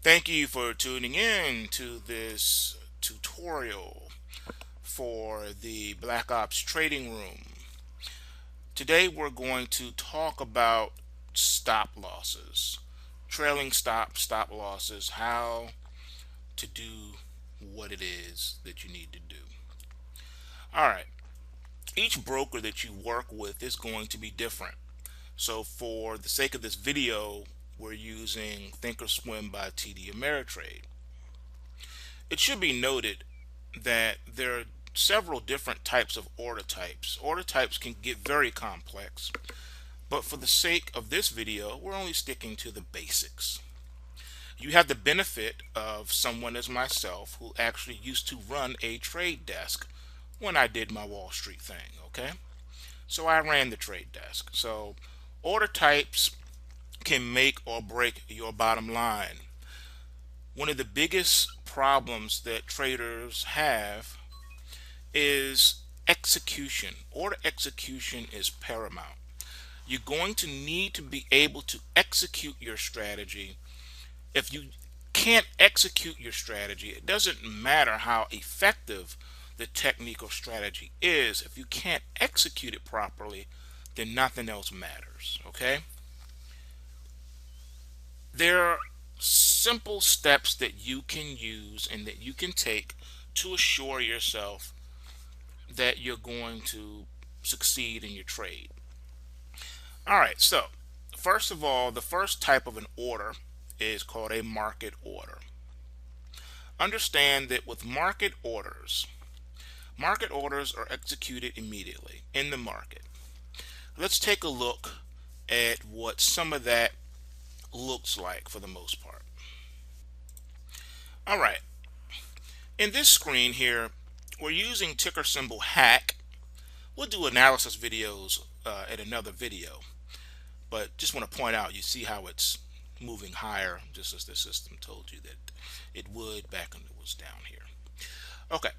Thank you for tuning in to this tutorial for the Black Ops Trading Room. Today we're going to talk about stop losses, trailing stop losses, how to do what it is that you need to do. All right, each broker that you work with is going to be different. So for the sake of this video, we're using Thinkorswim by TD Ameritrade. It should be noted that there are several different types of order types. Order types can get very complex, but for the sake of this video, we're only sticking to the basics. You have the benefit of someone as myself who actually used to run a trade desk when I did my Wall Street thing, okay? So I ran the trade desk. So order types can make or break your bottom line. One of the biggest problems that traders have is execution. Order execution is paramount. You're going to need to be able to execute your strategy. If you can't execute your strategy, it doesn't matter how effective the technical strategy is. If you can't execute it properly, then nothing else matters. Okay? There are simple steps that you can use and that you can take to assure yourself that you're going to succeed in your trade. All right, so first of all, the first type of an order is called a market order. Understand that with market orders are executed immediately in the market. Let's take a look at what some of that looks like for the most part. All right, in this screen here, we're using ticker symbol HACK. We'll do analysis videos at another video, but just want to point out, you see how it's moving higher, just as the system told you that it would back when it was down here. Okay,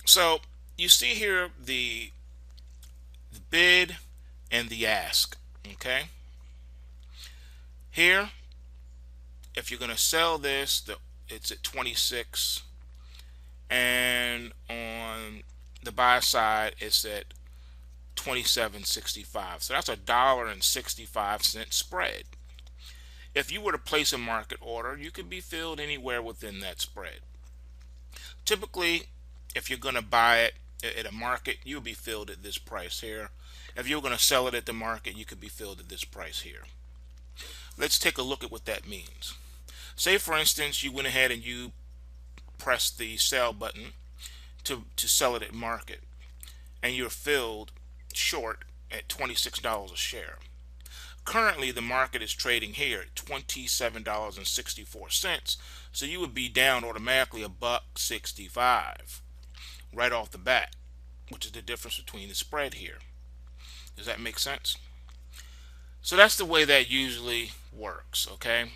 so you see here the bid and the ask. Okay, here, if you're going to sell this, it's at 26, and on the buy side it's at 27.65. So that's $1.65 spread. If you were to place a market order, you could be filled anywhere within that spread. Typically, if you're going to buy it at a market, you'll be filled at this price here. If you're going to sell it at the market, you could be filled at this price here. Let's take a look at what that means. Say for instance you went ahead and you pressed the sell button to sell it at market, and you're filled short at $26 a share. Currently the market is trading here at $27.64, so you would be down automatically $1.65 right off the bat, which is the difference between the spread here. Does that make sense? So that's the way that usually works. Okay,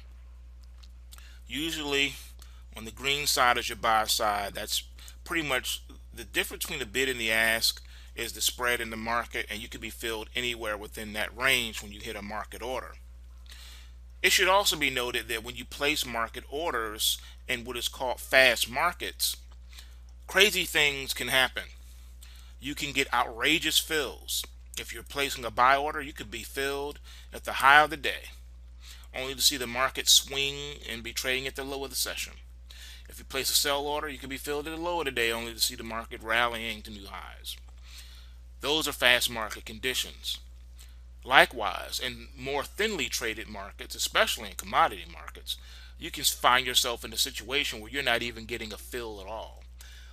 usually on the green side is your buy side. That's pretty much the difference between the bid and the ask is the spread in the market, and you can be filled anywhere within that range when you hit a market order. It should also be noted that when you place market orders in what is called fast markets, crazy things can happen. You can get outrageous fills. If you're placing a buy order, you could be filled at the high of the day, only to see the market swing and be trading at the low of the session. If you place a sell order, you could be filled at the low of the day, only to see the market rallying to new highs. Those are fast market conditions. Likewise, in more thinly traded markets, especially in commodity markets, you can find yourself in a situation where you're not even getting a fill at all.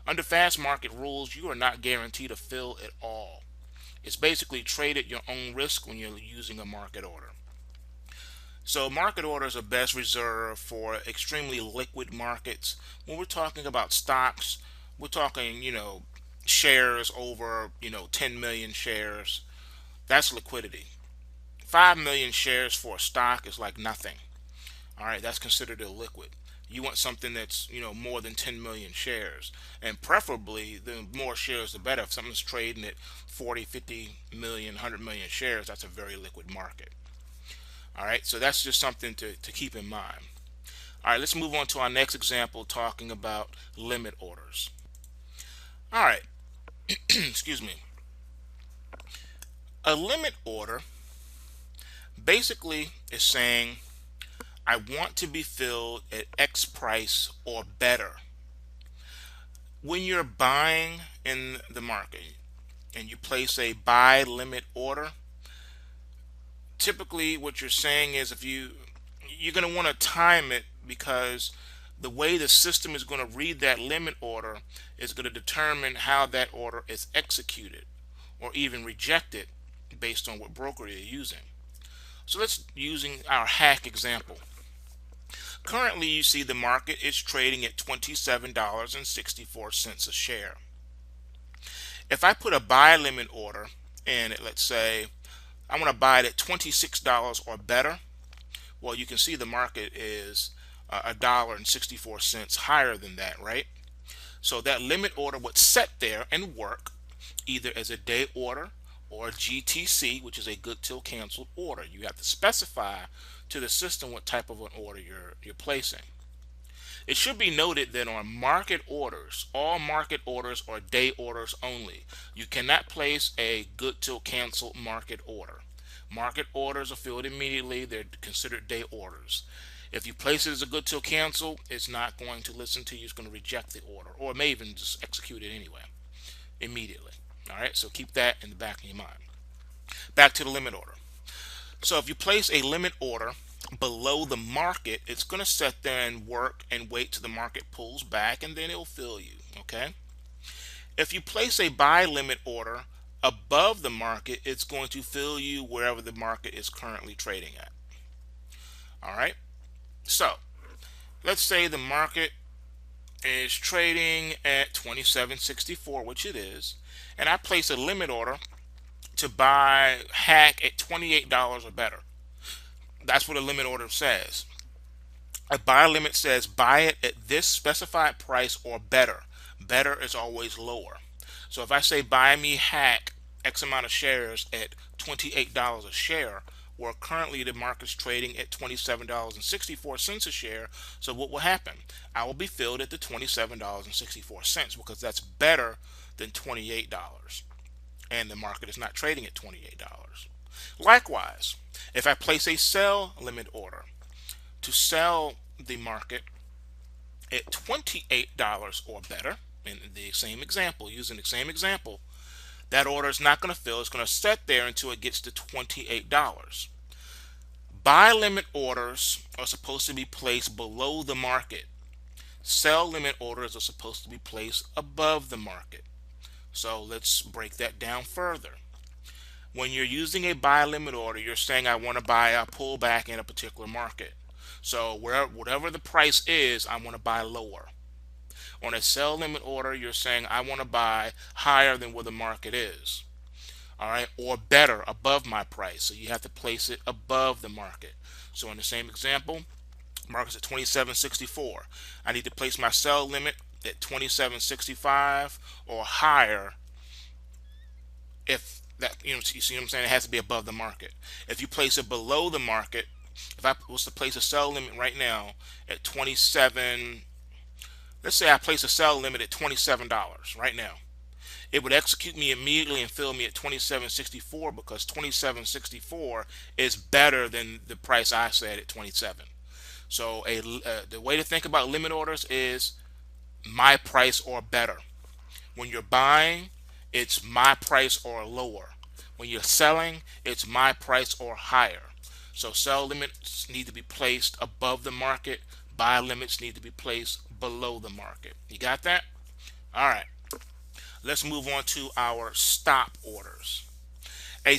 Under fast market rules, you are not guaranteed a fill at all. It's basically trade at your own risk when you're using a market order. So market orders are best reserved for extremely liquid markets. When we're talking about stocks, we're talking, shares over, 10 million shares. That's liquidity. 5 million shares for a stock is like nothing. All right, that's considered illiquid. You want something that's, more than 10 million shares, and preferably the more shares the better. If something's trading at 40, 50 million, 100 million shares, that's a very liquid market. All right, so that's just something to keep in mind. All right, let's move on to our next example talking about limit orders. All right, excuse me. A limit order basically is saying I want to be filled at X price or better. When you're buying in the market and you place a buy limit order, typically what you're saying is if you're going to want to time it, because the way the system is going to read that limit order is going to determine how that order is executed or even rejected based on what broker you're using. So let's using our hack example. Currently, you see the market is trading at $27.64 a share. If I put a buy limit order in it, let's say I want to buy it at $26 or better, well, you can see the market is $1.64 higher than that, right? So that limit order would set there and work either as a day order or a GTC, which is a good till canceled order. You have to specify to the system what type of an order you're placing. It should be noted that on market orders, all market orders are day orders only. You cannot place a good till cancel market order. Market orders are filled immediately. They're considered day orders. If you place it as a good till cancel, it's not going to listen to you. It's going to reject the order, or it may even just execute it anyway, immediately. All right, so keep that in the back of your mind. Back to the limit order. So if you place a limit order below the market, it's going to sit there and work and wait till the market pulls back, and then it'll fill you. Okay. If you place a buy limit order above the market, it's going to fill you wherever the market is currently trading at. All right. So let's say the market is trading at 27.64, which it is, and I place a limit order to buy hack at $28 or better. That's what a limit order says. A buy limit says buy it at this specified price or better. Better is always lower. So if I say buy me hack X amount of shares at $28 a share, where currently the market's trading at $27.64 a share, so what will happen? I will be filled at the $27.64 because that's better than $28, and the market is not trading at $28. Likewise, if I place a sell limit order to sell the market at $28 or better, in the same example, using the same example, that order is not going to fill. It's going to sit there until it gets to $28. Buy limit orders are supposed to be placed below the market. Sell limit orders are supposed to be placed above the market. So let's break that down further. When you're using a buy limit order, you're saying I want to buy a pullback in a particular market. So whatever the price is, I want to buy lower. On a sell limit order, you're saying I want to buy higher than where the market is. All right, or better, above my price. So you have to place it above the market. So in the same example, market's at 27.64. I need to place my sell limit at 27.65 or higher. If that, you see what I'm saying? It has to be above the market. If you place it below the market, if I was to place a sell limit right now at 27, let's say I place a sell limit at $27 right now, it would execute me immediately and fill me at 27.64 because 27.64 is better than the price I said at 27. So the way to think about limit orders is my price or better. When you're buying, it's my price or lower. When you're selling, it's my price or higher. So sell limits need to be placed above the market. Buy limits need to be placed below the market. You got that? All right. Let's move on to our stop orders. A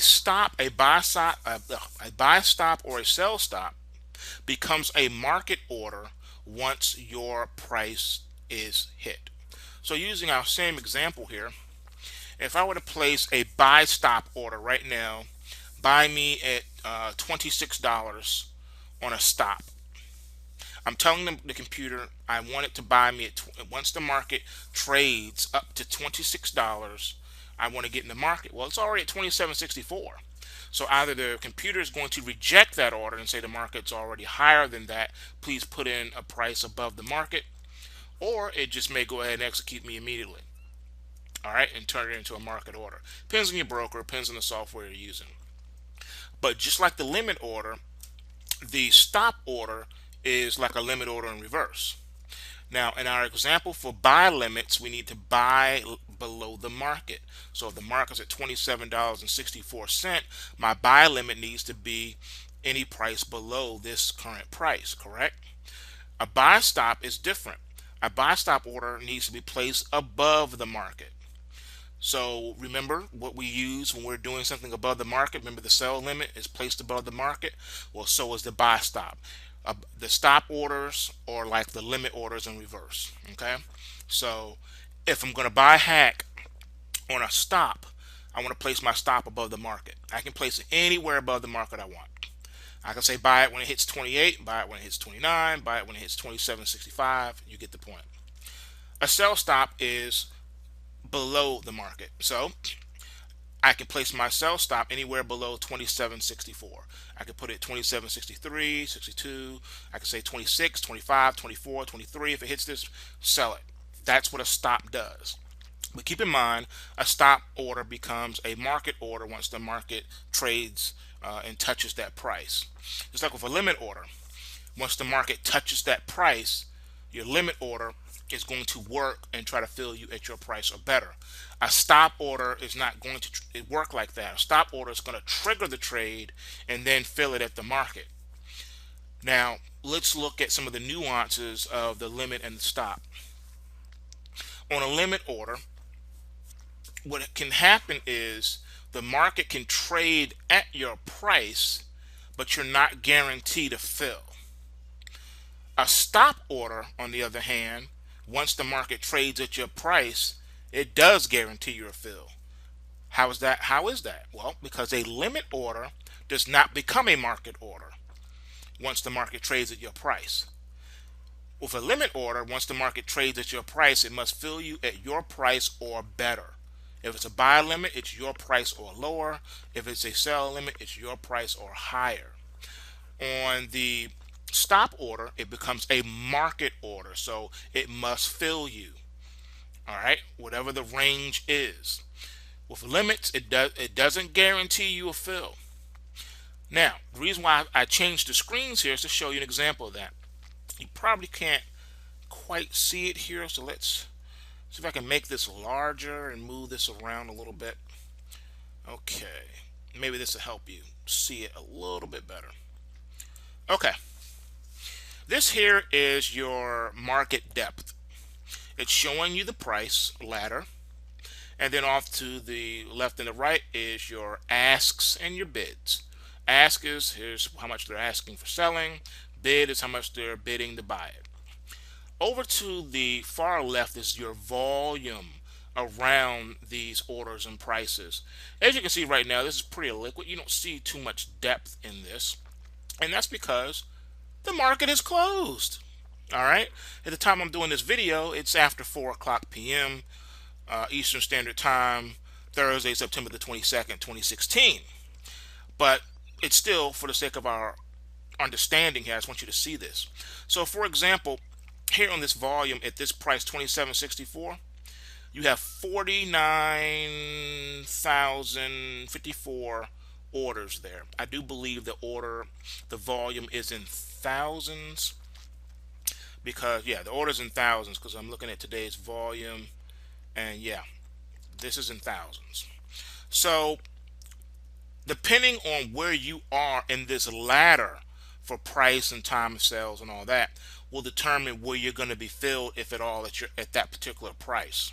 buy stop, or a sell stop becomes a market order once your price is hit. So using our same example here, if I were to place a buy stop order right now, buy me at $26 on a stop. I'm telling the computer I want it to buy me at once the market trades up to $26. I want to get in the market. Well, it's already at 27.64. So either the computer is going to reject that order and say the market's already higher than that, please put in a price above the market, or it just may go ahead and execute me immediately. All right, and turn it into a market order. Depends on your broker, depends on the software you're using. But just like the limit order, the stop order is like a limit order in reverse. Now, in our example for buy limits, we need to buy below the market. So if the market's at $27.64, my buy limit needs to be any price below this current price, correct? A buy stop is different. A buy stop order needs to be placed above the market. So remember what we use when we're doing something above the market. Remember the sell limit is placed above the market. Well, so is the buy stop. The stop orders are like the limit orders in reverse. Okay, so if I'm going to buy hack on a stop, I want to place my stop above the market. I can place it anywhere above the market I want. I can say buy it when it hits 28, buy it when it hits 29, buy it when it hits 27.65. You get the point. A sell stop is below the market. So I can place my sell stop anywhere below 27.64. I can put it 27.63, 62. I can say 26, 25, 24, 23. If it hits this, sell it. That's what a stop does. But keep in mind, a stop order becomes a market order once the market trades and touches that price. Just like with a limit order, once the market touches that price, your limit order is going to work and try to fill you at your price or better. A stop order is not going to work like that. A stop order is going to trigger the trade and then fill it at the market. Now, let's look at some of the nuances of the limit and the stop. On a limit order, what can happen is the market can trade at your price, but you're not guaranteed to fill. A stop order, on the other hand, once the market trades at your price, it does guarantee you a fill. How is that? Well, because a limit order does not become a market order once the market trades at your price. With a limit order, once the market trades at your price, it must fill you at your price or better. If it's a buy limit, it's your price or lower. If it's a sell limit, it's your price or higher. On the stop order, it becomes a market order, so it must fill you. All right, whatever the range is. With limits, it doesn't guarantee you a fill. Now, the reason why I changed the screens here is to show you an example of that. You probably can't quite see it here, so let's see if I can make this larger and move this around a little bit. Okay, maybe this will help you see it a little bit better. Okay, this here is your market depth. It's showing you the price ladder, and then off to the left and the right is your asks and your bids. Ask is here's how much they're asking for selling. Bid is how much they're bidding to buy it. Over to the far left is your volume around these orders and prices. As you can see right now, this is pretty liquid. You don't see too much depth in this, and that's because the market is closed. All right, at the time I'm doing this video, it's after 4 o'clock p.m. Eastern Standard Time, Thursday, September the 22nd, 2016. But it's still, for the sake of our understanding here, I just want you to see this. So for example, here on this volume at this price, 27.64, you have 49,054 orders there. I do believe the volume is in thousands, because yeah, the order's in thousands, because I'm looking at today's volume, and yeah, this is in thousands. So depending on where you are in this ladder for price and time of sales and all that will determine where you're going to be filled, if at all, at that particular price.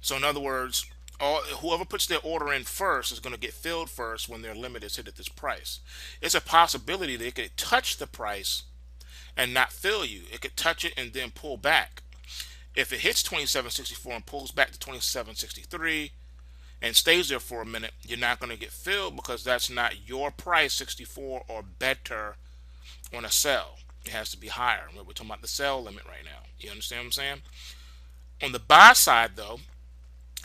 So in other words, whoever puts their order in first is going to get filled first when their limit is hit at this price. It's a possibility that it could touch the price and not fill you. It could touch it and then pull back. If it hits 27.64 and pulls back to 27.63 and stays there for a minute, you're not going to get filled, because that's not your price, 64 or better on a sell. It has to be higher. We're talking about the sell limit right now. You understand what I'm saying? On the buy side though,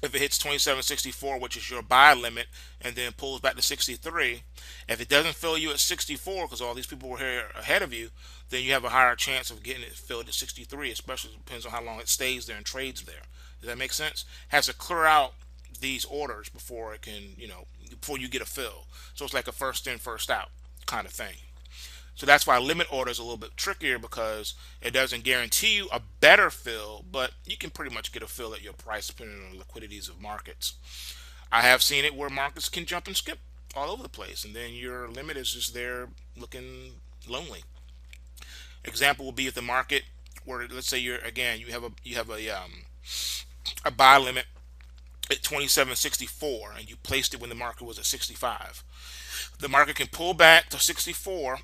If it hits 27.64, which is your buy limit, and then pulls back to 63, if it doesn't fill you at 64 because all these people were here ahead of you, then you have a higher chance of getting it filled at 63, especially depends on how long it stays there and trades there. Does that make sense? Has to clear out these orders before it can, before you get a fill. So it's like a first in, first out kind of thing. So that's why limit order is a little bit trickier, because it doesn't guarantee you a better fill, but you can pretty much get a fill at your price depending on the liquidities of markets. I have seen it where markets can jump and skip all over the place, and then your limit is just there looking lonely. Example would be if the market where, let's say, you have a buy limit at 27.64 and you placed it when the market was at 65. The market can pull back to 64,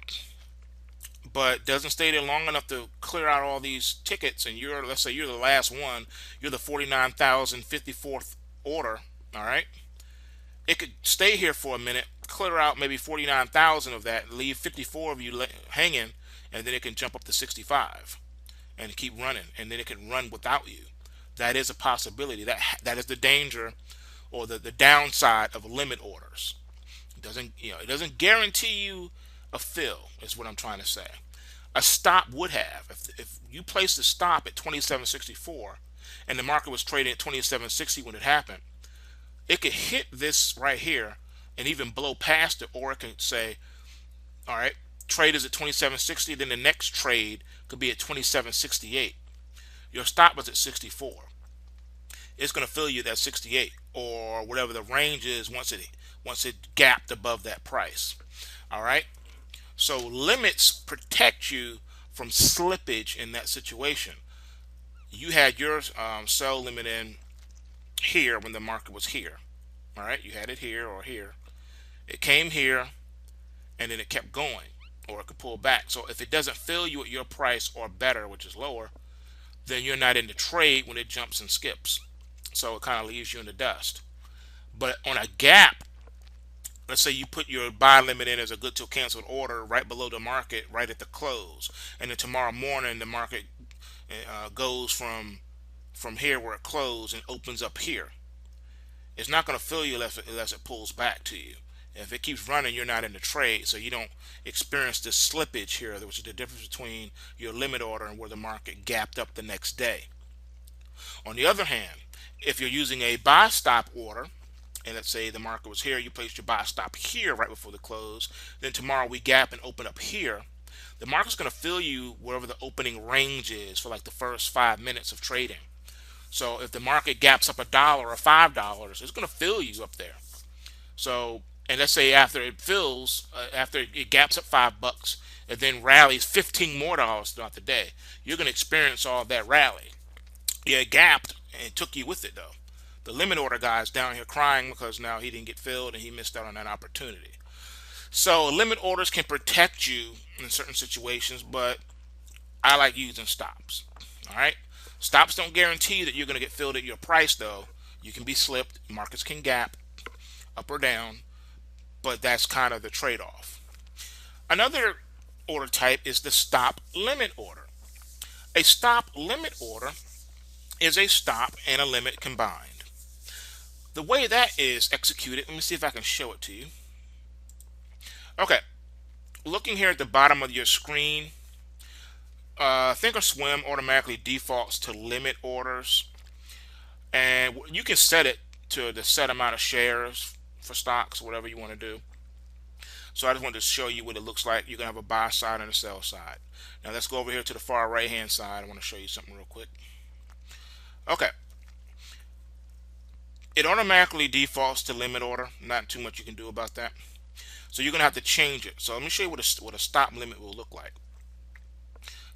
but doesn't stay there long enough to clear out all these tickets, and let's say you're the last one, you're the 49,054th order. All right, it could stay here for a minute, clear out maybe 49,000 of that, leave 54 of you hanging, and then it can jump up to 65 and keep running, and then it can run without you. That is a possibility. That is the danger, or the downside of limit orders. It doesn't guarantee you a fill, is what I'm trying to say. A stop would have. If you placed a stop at 27.64 and the market was trading at 27.60 when it happened, it could hit this right here and even blow past it, or it can say, all right, trade is at 27.60, then the next trade could be at 27.68. Your stop was at 64. It's going to fill you that 68 or whatever the range is once it gapped above that price. All right. So limits protect you from slippage in that situation. You had your sell limit in here when the market was here. All right. You had it here or here. It came here and then it kept going, or it could pull back. So if it doesn't fill you at your price or better, which is lower, then you're not in the trade when it jumps and skips. So it kind of leaves you in the dust. But on a gap, let's say you put your buy limit in as a good till canceled order right below the market, right at the close, and then tomorrow morning the market goes from here where it closed and opens up here. It's not going to fill you unless it pulls back to you. If it keeps running, you're not in the trade, so you don't experience this slippage here, which is the difference between your limit order and where the market gapped up the next day. On the other hand, if you're using a buy stop order, and let's say the market was here, you placed your buy stop here right before the close, then tomorrow we gap and open up here, the market's going to fill you wherever the opening range is for like the first 5 minutes of trading. So if the market gaps up $1 or $5, it's going to fill you up there. So, and let's say after it fills, after it gaps up $5, and then rallies $15 more throughout the day, you're going to experience all that rally. Yeah, it gapped and took you with it though. The limit order guy's down here crying because now he didn't get filled and he missed out on that opportunity. So limit orders can protect you in certain situations, but I like using stops. All right, stops don't guarantee that you're going to get filled at your price though. You can be slipped. Markets can gap up or down, but that's kind of the trade-off. Another order type is the stop limit order. A stop limit order is a stop and a limit combined. The way that is executed, let me see if I can show it to you. Okay, looking here at the bottom of your screen, Thinkorswim automatically defaults to limit orders, and you can set it to the set amount of shares for stocks, whatever you want to do. So I just wanted to show you what it looks like. You're going to have a buy side and a sell side. Now let's go over here to the far right hand side. I want to show you something real quick. Okay. It automatically defaults to limit order. Not too much you can do about that. So you're going to have to change it. So let me show you what a stop limit will look like.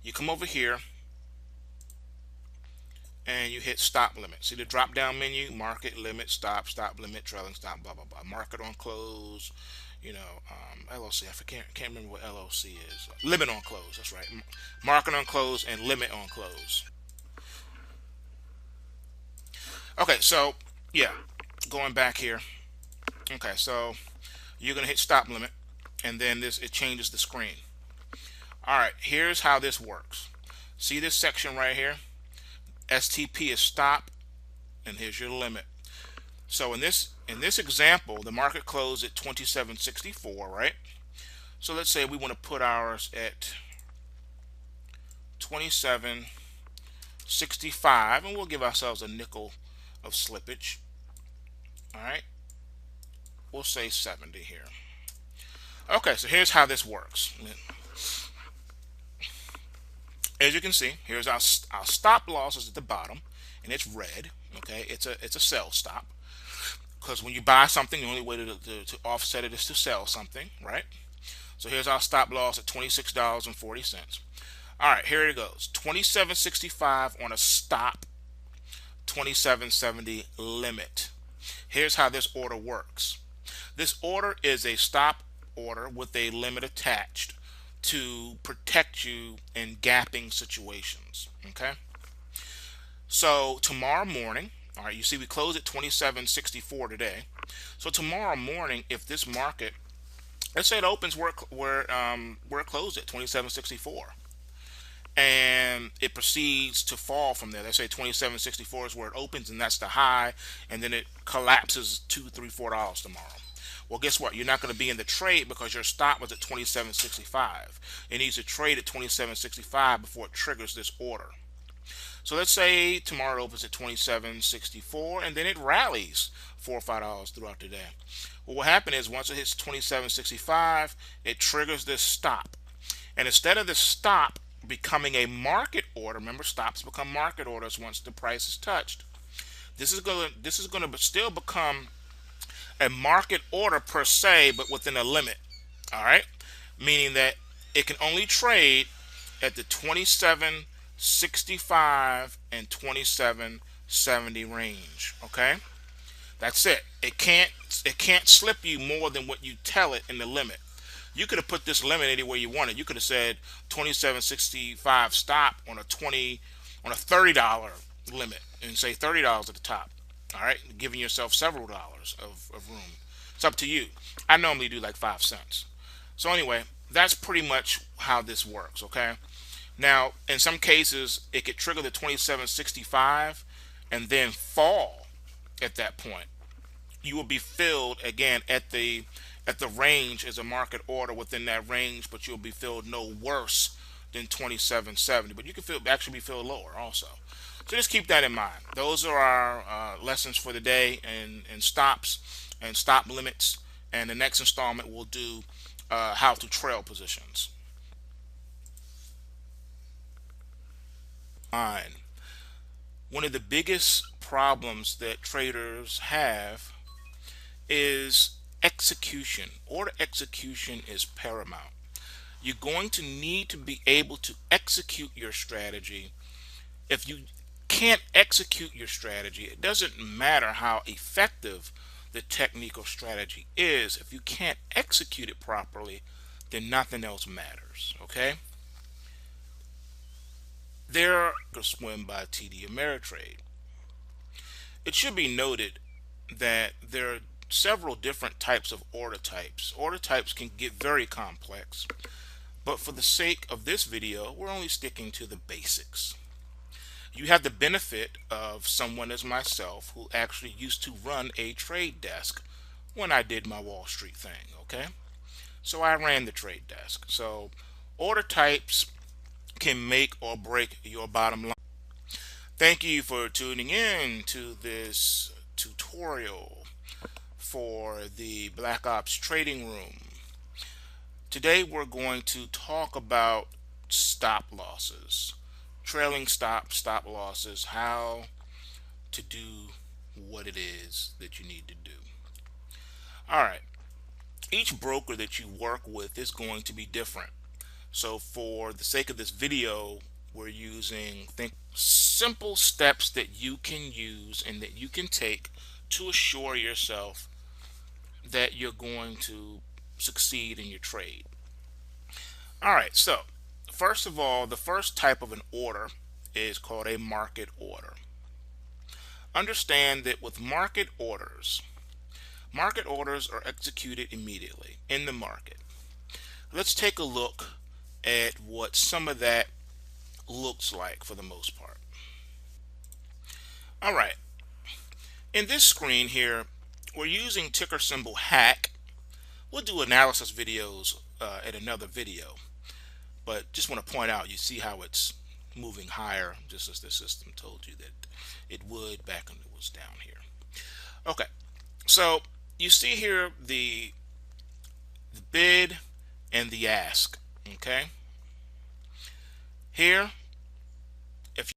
You come over here and you hit stop limit. See the drop down menu? Market, limit, stop limit, trailing stop, blah, blah, blah. Market on close, LOC. I can't remember what LOC is. Limit on close. That's right. Market on close and limit on close. Okay, so yeah, going back here. Okay, so you're gonna hit stop limit, and then it changes the screen. All right, here's how this works. See this section right here? STP is stop, and here's your limit. So in this example, the market closed at 27.64, right? So let's say we want to put ours at 27.65, and we'll give ourselves a nickel of slippage. All right, we'll say 70 here. Okay, so here's how this works. As you can see, here's our stop loss is at the bottom, and it's red. Okay, it's a sell stop, because when you buy something, the only way to offset it is to sell something, right? So here's our stop loss at $26.40. All right, here it goes. 27.65 on a stop, 27.70 limit. Here's how this order works. This order is a stop order with a limit attached to protect you in gapping situations. Okay. So tomorrow morning, all right, you see we close at 27.64 today. So tomorrow morning, if this market, let's say it opens where it closed at 27.64, and it proceeds to fall from there. Let's say 27.64 is where it opens, and that's the high, and then it collapses $2, $3, $4 tomorrow. Well, guess what? You're not going to be in the trade because your stop was at 27.65. It needs to trade at 27.65 before it triggers this order. So let's say tomorrow it opens at 27.64, and then it rallies $4 or $5 throughout the day. Well, what happened is once it hits 27.65, it triggers this stop. And instead of the stop becoming a market order, remember stops become market orders once the price is touched. This is going to still become a market order per se, but within a limit. All right, meaning that it can only trade at the 27.65 and 27.70 range. Okay, that's it. It can't slip you more than what you tell it in the limit. You could have put this limit any way you wanted. You could have said 27.65 stop on a $30 limit and say $30 at the top. All right, giving yourself several dollars of room. It's up to you. I normally do like 5 cents. So anyway, that's pretty much how this works. Okay. Now, in some cases, it could trigger the 27.65 and then fall at that point. You will be filled again at the range as a market order within that range, but you'll be filled no worse than 27.70. But you can actually be filled lower also. So just keep that in mind. Those are our lessons for the day, and stops and stop limits. And the next installment we'll do how to trail positions. One of the biggest problems that traders have is execution. Order execution is paramount. You're going to need to be able to execute your strategy. If you can't execute your strategy, it doesn't matter how effective the technical strategy is. If you can't execute it properly, then nothing else matters. Okay? There are swim by TD Ameritrade. It should be noted that there are several different types of order types. Order types can get very complex, but for the sake of this video, we're only sticking to the basics. You have the benefit of someone as myself who actually used to run a trade desk when I did my Wall Street thing. Okay, so I ran the trade desk. So order types can make or break your bottom line. Thank you for tuning in to this tutorial for the Black Ops Trading Room. Today we're going to talk about stop losses, trailing stop losses, how to do what it is that you need to do. All right, each broker that you work with is going to be different. So for the sake of this video, we're using simple steps that you can use and that you can take to assure yourself that you're going to succeed in your trade. All right, so first of all, the first type of an order is called a market order. Understand that with market orders are executed immediately in the market. Let's take a look at what some of that looks like for the most part. All right, In this screen here, we're using ticker symbol hack. We'll do analysis videos at another video, but just want to point out, you see how it's moving higher, just as the system told you that it would back when it was down here. Okay, so you see here the bid and the ask. Okay, here